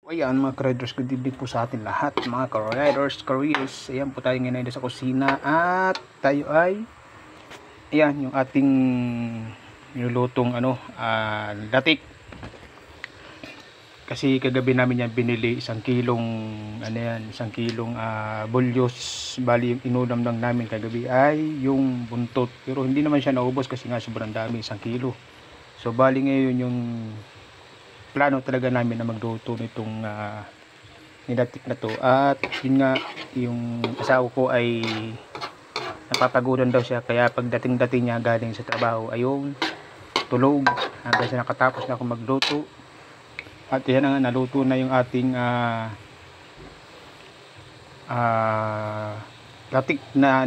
Ayan mga ka-riders, good evening po sa atin lahat mga ka-riders, careers. Ayan po tayo ngayon sa kusina at tayo ay ayan yung ating nilulutong latik. Kasi kagabi namin yan binili isang kilong bulyos. Bali yung inulam lang namin kagabi ay yung buntot, pero hindi naman siya naubos kasi nga sobrang dami, 1 kilo. So bali ngayon yung plano talaga namin na magluto nitong nilatik na to. At yun nga, yung asawa ko ay napapaguran daw siya, kaya pagdating niya galing sa trabaho ayong tulog hanggang sa nakatapos na ako magluto. At yan nga, naluto na yung ating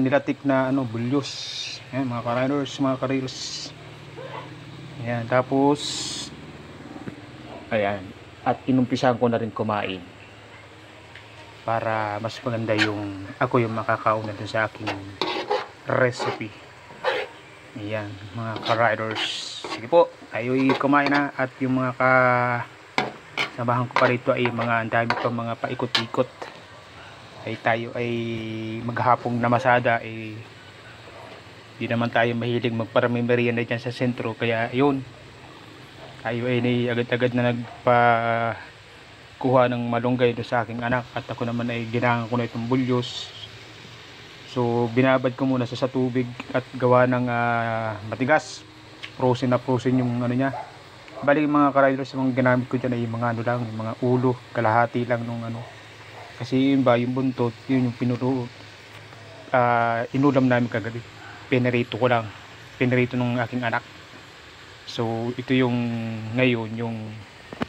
nilatik na bulyos. Ayan mga ka-riders, mga ka-reels. Ayan, tapos ayan, at inumpisahan ko na rin kumain para mas maganda yung ako yung makakauna dun sa aking recipe. Ayan mga ka-riders, sige po, tayo kumain na. At yung mga kasamahan ko pa rito ay ang dami pa mga paikot-ikot. Ay tayo ay maghapong namasada, di naman tayo mahilig magparami merienda dyan sa sentro, kaya yun, tayo ay agad-agad na nagpakuha ng malunggay do sa aking anak, at ako naman ay ginangan ko na itong bulyos. So binabad ko muna sa tubig at gawa ng matigas, frozen yung niya. Bali mga ka-riders, yung ginamit ko dyan ay mga yung mga ulo, kalahati lang nung kasi yun ba yung buntot, yun yung inulam namin kagabi. Pinirito nung aking anak. So ito yung ngayon yung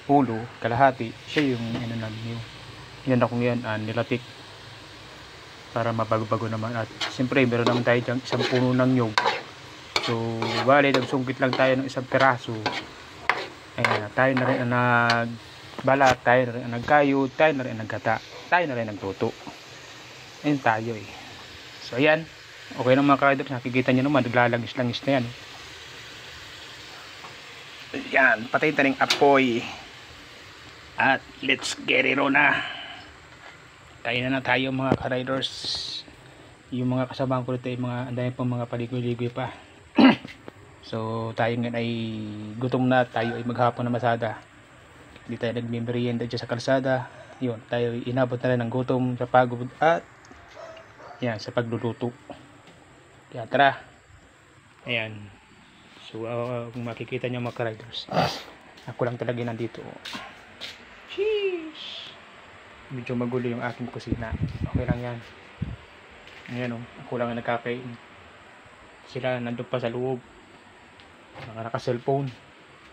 ulo, kalahati, siya yung yan ako ngayon nilatik para mabago-bago naman. At siyempre meron naman tayo dyan isang puno ng nyog. So bali nagsungkit lang tayo ng isang peraso. Ayan, tayo na rin ang nagbalat, tayo na rin ang nagkayod, tayo na rin ang nagkata, tayo na rin nagluto. Ayun tayo So ayan, okay na mga ka-riders, nakikita nyo naman naglalangis-langis na yan. Yan, patay taning apoy at let's get it on na. Tayo mga ka-riders. Yung mga kasamahan ko dito ay andayan pang mga paligoy-ligoy pa. So tayo ngayon ay gutom na, tayo ay maghapon na masada. Hindi tayo nagmimerienda dyan sa kalsada. Yun, tayo ay inabot na rin ng gutom sa pagod at yan, sa pagluluto. Kaya tara. Ayan. So kung makikita nyo mga ka-riders, ako lang talaga nandito. Sheesh, medyo magulo yung aking kusina. Okay lang yan. Ayan ako lang ang nagkakain. Sila nandun pa sa loob, naka-cellphone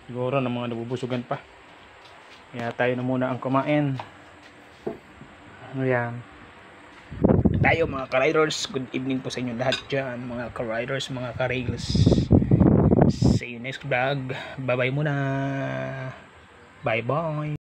siguro ng mga nabubusugan pa. Kaya tayo na muna ang kumain. Ayan tayo mga ka-riders, good evening po sa inyo lahat dyan mga ka-riders, mga ka-rails. See you next vlog. Bye bye muna. Bye bye.